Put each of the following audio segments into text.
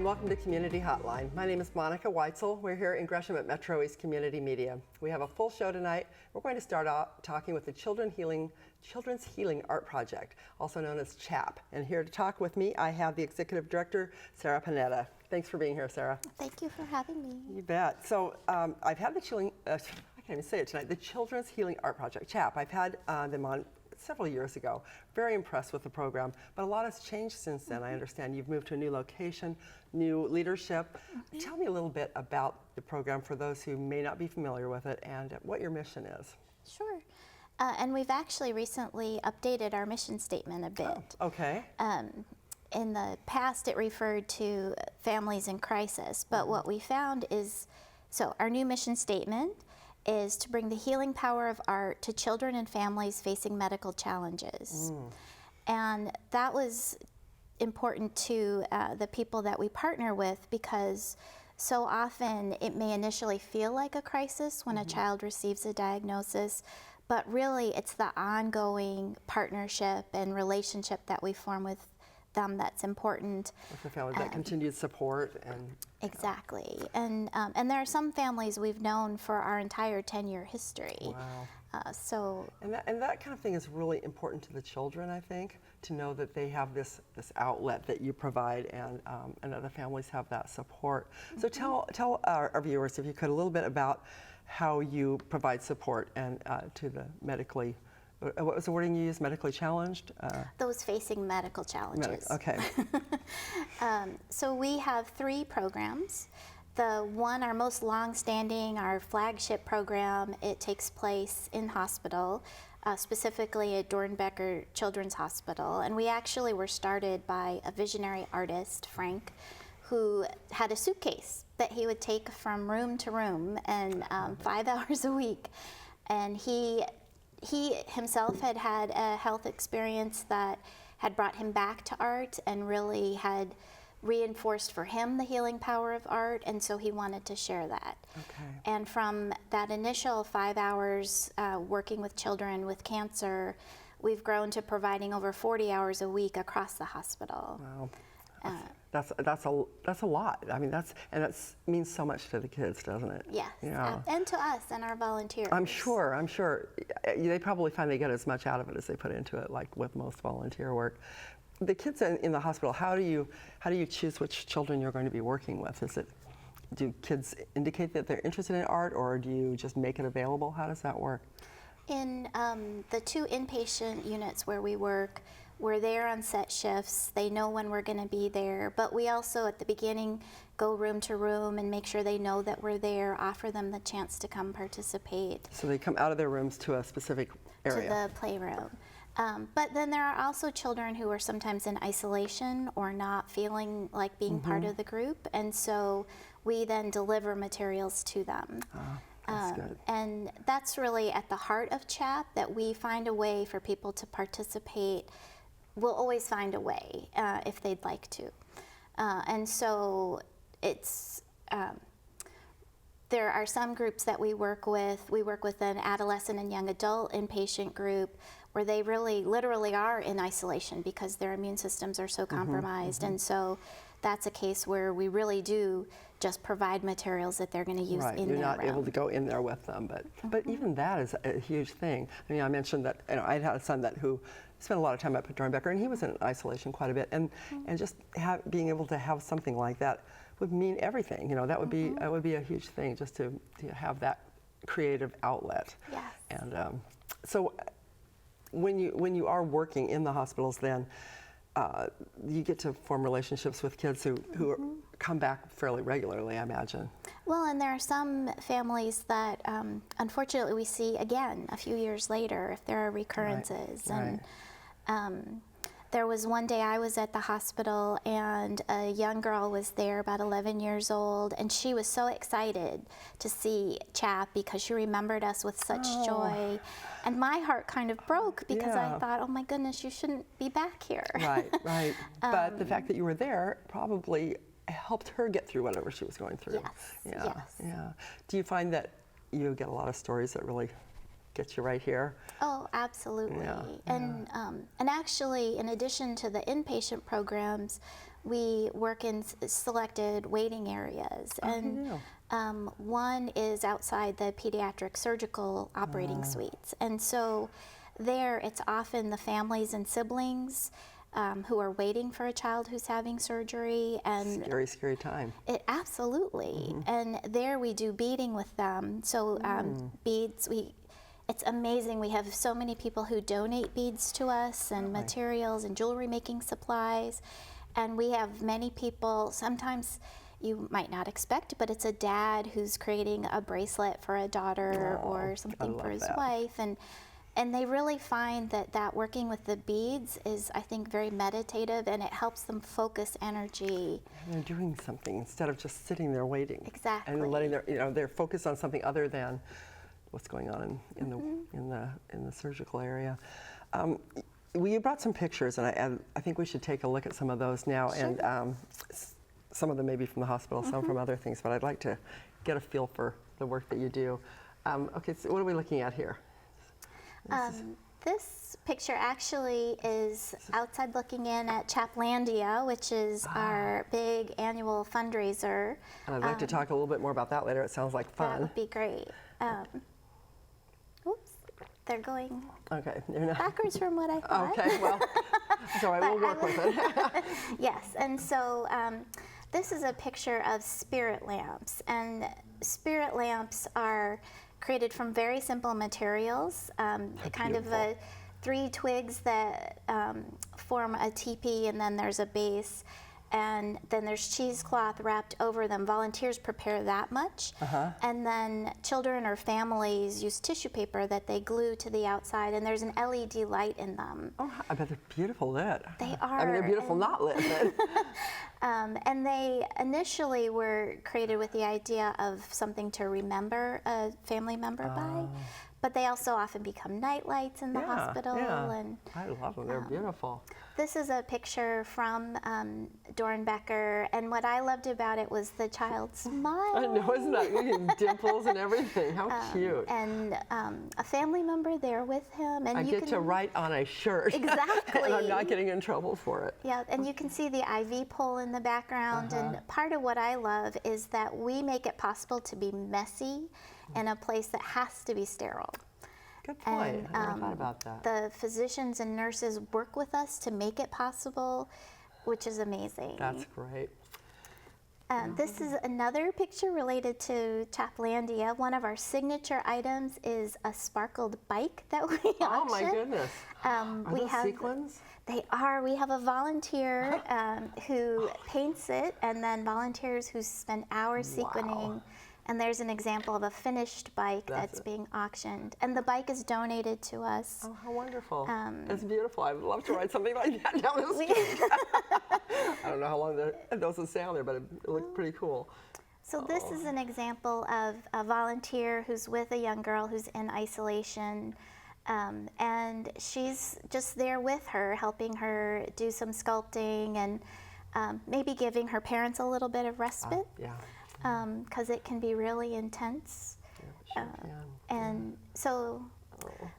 welcome to Community Hotline. My name is Monica Weitzel. We're here in Gresham at MetroEast Community Media. We have a full show tonight. We're going to start out talking with the Children's Healing Art Project, also known as CHAP. And here to talk with me, I have the Executive Director, Sarah Panetta. Thanks for being here, Sarah. Thank you for having me. You bet. So I've had the I can't even say it tonight, the Children's Healing Art Project, CHAP. I've had them on several years ago. Very impressed with the program, but a lot has changed since then. I understand you've moved to a new location, new leadership. Tell me a little bit about the program for those who may not be familiar with it and what your mission is. Sure. And we've actually recently updated our mission statement a bit. Oh, okay. In the past, it referred to families in crisis, but what we found is, so our new mission statement is to bring the healing power of art to children and families facing medical challenges. And that was important to the people that we partner with, because so often it may initially feel like a crisis when a child receives a diagnosis, but really it's the ongoing partnership and relationship that we form with them that's important. With the family, that continued support and exactly, and there are some families we've known for our entire 10-year history. Wow. And that kind of thing is really important to the children, I think, to know that they have this outlet that you provide, and other families have that support. So tell our viewers, if you could, a little bit about how you provide support and to the medically. What was the wording you used? Medically challenged? Those facing medical challenges. Okay. So we have 3 programs. The one, our most long-standing, our flagship program, it takes place in hospital, specifically at Dornbecker Children's Hospital. And we actually were started by a visionary artist, Frank, who had a suitcase that he would take from room to room, and 5 hours a week. And he himself had had a health experience that had brought him back to art and really had reinforced for him the healing power of art, and so he wanted to share that. Okay. And from that initial 5 hours working with children with cancer, we've grown to providing over 40 hours a week across the hospital. Wow. That's a lot. I mean, that means so much to the kids, doesn't it? Yes, yeah. And to us and our volunteers. I'm sure. They probably find they get as much out of it as they put into it, like with most volunteer work. The kids in the hospital, how do you choose which children you're going to be working with? Do kids indicate that they're interested in art, or do you just make it available? How does that work? In the 2 inpatient units where we work, we're there on set shifts. They know when we're going to be there, but we also at the beginning go room to room and make sure they know that we're there, offer them the chance to come participate. So they come out of their rooms to a specific area? To the playroom. But then there are also children who are sometimes in isolation or not feeling like being part of the group, and so we then deliver materials to them. That's good. And that's really at the heart of CHAP, that we find a way for people to participate. We'll always find a way if they'd like to. And so it's, there are some groups that we work with. We work with an adolescent and young adult inpatient group where they really literally are in isolation because their immune systems are so compromised. And so that's a case where we really do just provide materials that they're going to use in their room. You're not able to go in there with them, but even that is a huge thing. I mean, I mentioned that I had a son who spent a lot of time at Dornbecker, and he was in isolation quite a bit, and just being able to have something like that would mean everything. That would be a huge thing, just to have that creative outlet. Yes. And so when you are working in the hospitals, then you get to form relationships with kids who come back fairly regularly, I imagine. Well, and there are some families that unfortunately we see again a few years later if there are recurrences. Right. And there was one day I was at the hospital and a young girl was there, about 11 years old, and she was so excited to see CHAP because she remembered us with such joy. And my heart kind of broke because I thought, oh my goodness, you shouldn't be back here. Right. But the fact that you were there probably helped her get through whatever she was going through. Yes. Yeah. Do you find that you get a lot of stories that really get you right here. Oh, absolutely. Yeah, And actually, in addition to the inpatient programs, we work in selected waiting areas. And one is outside the pediatric surgical operating suites. And so there, it's often the families and siblings who are waiting for a child who's having surgery. And Scary, scary time. absolutely. And there we do beading with them. So beads, it's amazing. We have so many people who donate beads to us and materials and jewelry making supplies. And we have many people, sometimes you might not expect, but it's a dad who's creating a bracelet for a daughter or something for his wife. And they really find that working with the beads is, I think, very meditative, and it helps them focus energy. And they're doing something instead of just sitting there waiting. Exactly. And letting they're focused on something other than what's going on in the surgical area. You brought some pictures, and I think we should take a look at some of those now. Sure. And some of them may be from the hospital, some from other things, but I'd like to get a feel for the work that you do. Okay, so what are we looking at here? This picture actually is outside looking in at Chaplandia, which is our big annual fundraiser. And I'd like to talk a little bit more about that later. It sounds like fun. That would be great. Oops, they're going backwards from what I thought. Okay, well, it's all right, we'll work with it. Yes, and so this is a picture of spirit lamps. And spirit lamps are created from very simple materials, kind of 3 twigs that form a teepee, and then there's a base, and then there's cheesecloth wrapped over them. Volunteers prepare that much, and then children or families use tissue paper that they glue to the outside, and there's an LED light in them. Oh, I bet they're beautiful lit. They are. I mean, they're beautiful not lit. And they initially were created with the idea of something to remember a family member by, but they also often become night lights in the hospital. Yeah. And I love them, they're beautiful. This is a picture from Dornbecker, and what I loved about it was the child's smile. I know, isn't that dimples and everything? How cute. And a family member there with him. And I get to write on a shirt. Exactly. And I'm not getting in trouble for it. Yeah, and you can see the IV pole in the background. And part of what I love is that we make it possible to be messy in a place that has to be sterile. Good point. And, I never thought about that. The physicians and nurses work with us to make it possible, which is amazing. That's great. This is another picture related to Chaplandia. One of our signature items is a sparkled bike that we auction. Oh my goodness. Are those sequins? They are. We have a volunteer who paints it, and then volunteers who spend hours sequining. And there's an example of a finished bike that's being auctioned. And the bike is donated to us. Oh, how wonderful. It's beautiful. I would love to ride something like that down the street. I don't know how long those will stay on there, but it looked pretty cool. So this is an example of a volunteer who's with a young girl who's in isolation. And she's just there with her, helping her do some sculpting and maybe giving her parents a little bit of respite. Because it can be really intense. And so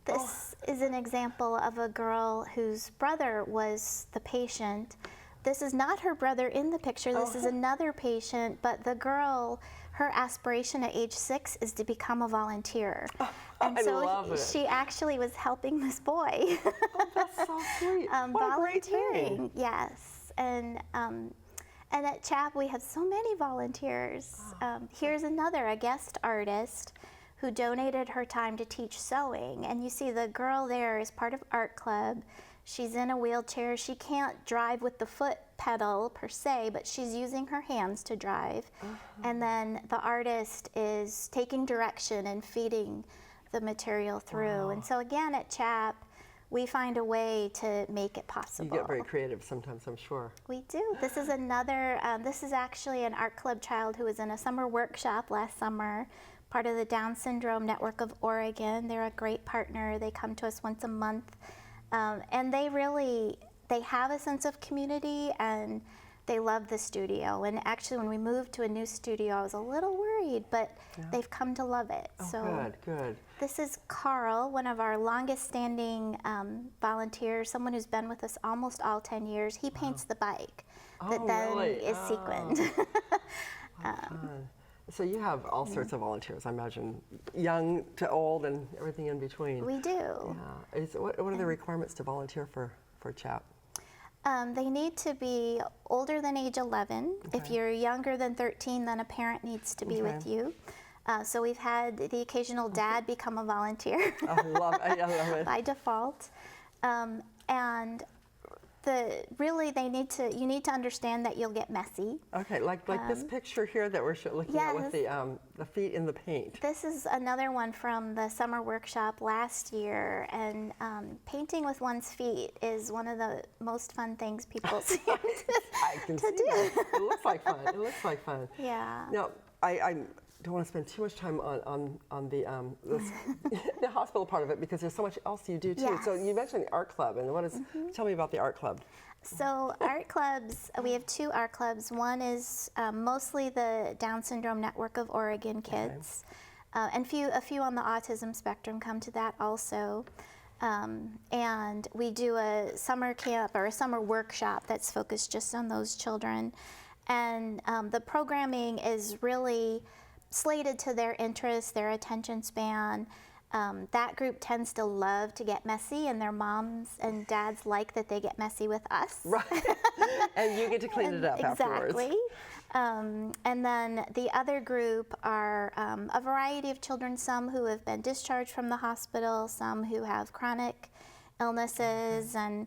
this is an example of a girl whose brother was the patient. This is not her brother in the picture, this is another patient, but the girl, her aspiration at age 6 is to become a volunteer. And so she actually was helping this boy. That's so sweet. What a great thing. Yes. And at CHAP, we have so many volunteers. Here's another, a guest artist, who donated her time to teach sewing. And you see the girl there is part of art club. She's in a wheelchair. She can't drive with the foot pedal per se, but she's using her hands to drive. And then the artist is taking direction and feeding the material through. And so again, at CHAP, we find a way to make it possible. You get very creative sometimes, I'm sure. We do. This is another, this is actually an art club child who was in a summer workshop last summer, part of the Down Syndrome Network of Oregon. They're a great partner. They come to us once a month. And they have a sense of community, and they love the studio. And actually, when we moved to a new studio, I was a little worried, but they've come to love it. Oh, so good. this is Carl, one of our longest standing volunteers, someone who's been with us almost all 10 years. He paints the bike that then is sequined. Fun. So you have all sorts of volunteers, I imagine, young to old and everything in between. We do. Yeah. What are the requirements to volunteer for CHAP? They need to be older than age 11. If you're younger than 13, then a parent needs to be with you. So we've had the occasional dad become a volunteer. I love it. By default. And you need to understand that you'll get messy. Okay, like this picture here that we're looking at with the feet in the paint. This is another one from the summer workshop last year, and painting with one's feet is one of the most fun things people seem to do. It looks like fun. Yeah. Now, I don't want to spend too much time on the the hospital part of it because there's so much else you do too. Yes. So you mentioned the art club, and tell me about the art club. So art clubs, we have 2 art clubs. One is mostly the Down Syndrome Network of Oregon kids, and a few on the autism spectrum come to that also. And we do a summer camp or a summer workshop that's focused just on those children. And the programming is really slated to their interests, their attention span. That group tends to love to get messy, and their moms and dads like that they get messy with us. Right. And you get to clean it up afterwards. Exactly. And then the other group are a variety of children, some who have been discharged from the hospital, some who have chronic illnesses. And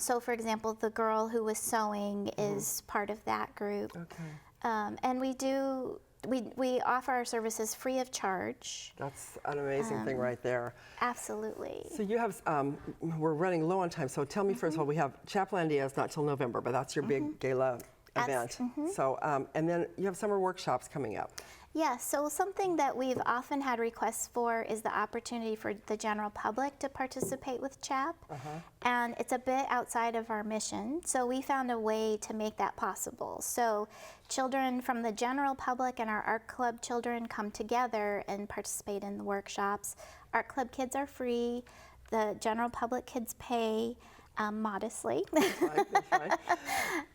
so, for example, the girl who was sewing is part of that group. Okay. And we offer our services free of charge. That's an amazing thing right there. Absolutely. So you have, we're running low on time, so tell me first of all, we have Chaplandia is not till November, but that's your big gala event. So, and then you have summer workshops coming up. Yeah, so something that we've often had requests for is the opportunity for the general public to participate with CHAP. And it's a bit outside of our mission, so we found a way to make that possible. So children from the general public and our art club children come together and participate in the workshops. Art club kids are free, the general public kids pay. Modestly. That's right.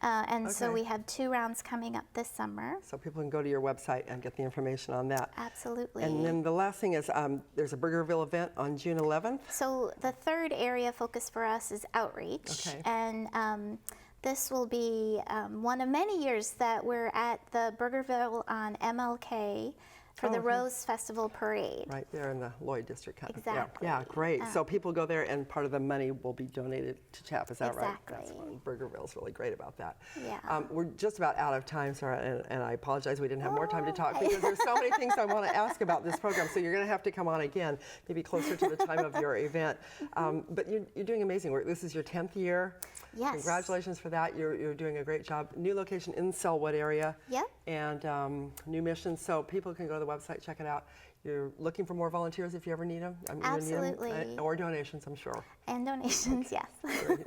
And so we have 2 rounds coming up this summer. So people can go to your website and get the information on that. Absolutely. And then the last thing is there's a Burgerville event on June 11th. So the third area focus for us is outreach. Okay. And this will be one of many years that we're at the Burgerville on MLK for the Rose Festival Parade. Right there in the Lloyd District. Exactly. Yeah, great. So people go there and part of the money will be donated to CHAP, is that right? Exactly. That's fun. Burgerville's really great about that. Yeah. We're just about out of time, Sarah, and I apologize we didn't have more time to talk because there's so many things I want to ask about this program, so you're going to have to come on again, maybe closer to the time of your event. But you're doing amazing work. This is your 10th year. Yes. Congratulations for that. You're doing a great job. New location in Selwood area. Yep. And new mission, so people can go to the website, check it out. You're looking for more volunteers if you ever need them? Absolutely. Or donations, I'm sure. And donations, yes. Great.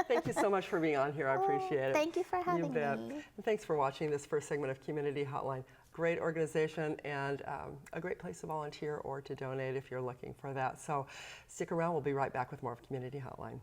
Thank you so much for being on here. I appreciate it. Thank you for having You bet. me. And thanks for watching this first segment of Community Hotline. Great organization and a great place to volunteer or to donate if you're looking for that. So stick around. We'll be right back with more of Community Hotline.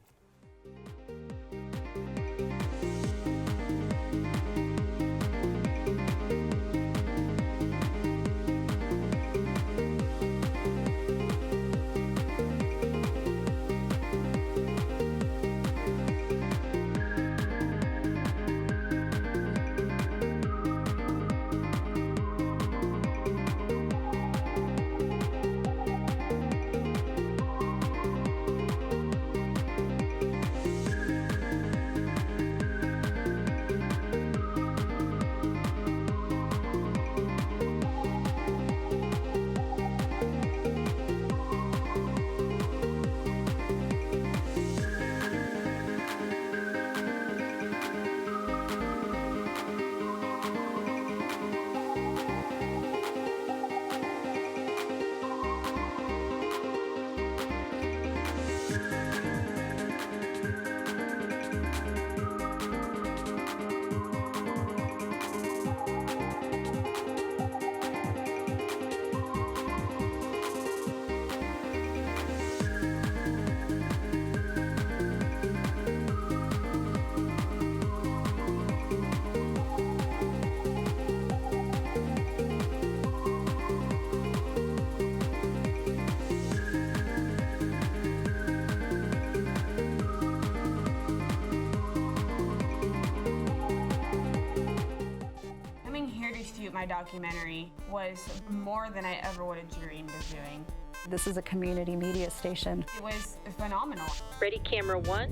my documentary was more than I ever would have dreamed of doing. This is a community media station. It was phenomenal. Ready, camera, one.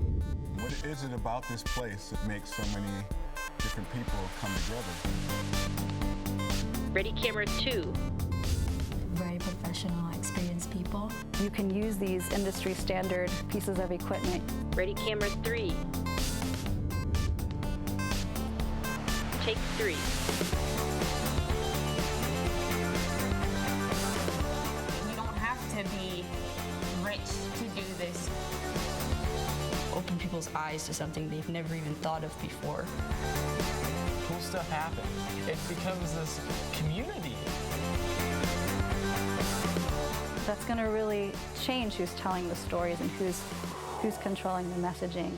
What is it about this place that makes so many different people come together? Ready, camera, two. Very professional, experienced people. You can use these industry standard pieces of equipment. Ready, camera, three. Take three. You don't have to be rich to do this. Open people's eyes to something they've never even thought of before. Cool stuff happens. It becomes this community. That's going to really change who's telling the stories and who's controlling the messaging.